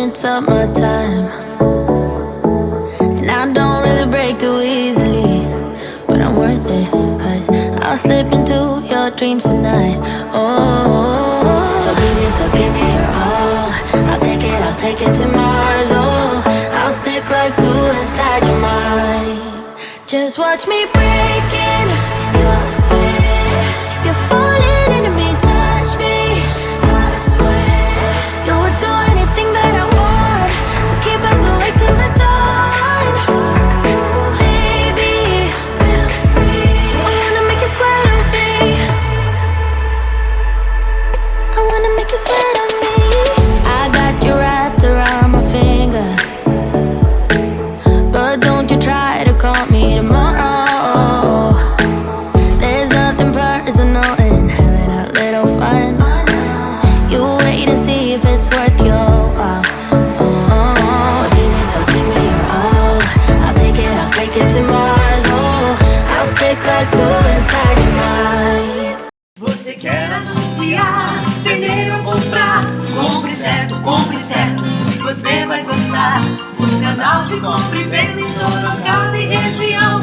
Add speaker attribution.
Speaker 1: moments of my time, and I don't really break too easily, but I'm worth it, 'cause I'll slip into your dreams tonight. Oh, so give me your all. I'll take it to Mars. Oh, I'll stick like glue inside your mind. Just watch me breaking your sweat. You're falling into me, touch me. I swear you would do anything that I want, so keep us awake till the dawn. Ooh, baby, feel free. I wanna make you sweat on me. I wanna make you sweat on me. I got you wrapped around my finger, but don't you try to call me tomorrow. There's nothing personal in having a little fun. You wait and see if it's worth your while. So give me your all. I'll take it to Mars. Oh, I'll stick like glue inside your mind.
Speaker 2: Você quer anunciar, vender ou comprar? Compre certo, você vai gostar. O canal de compra e venda em Sorocaba e região.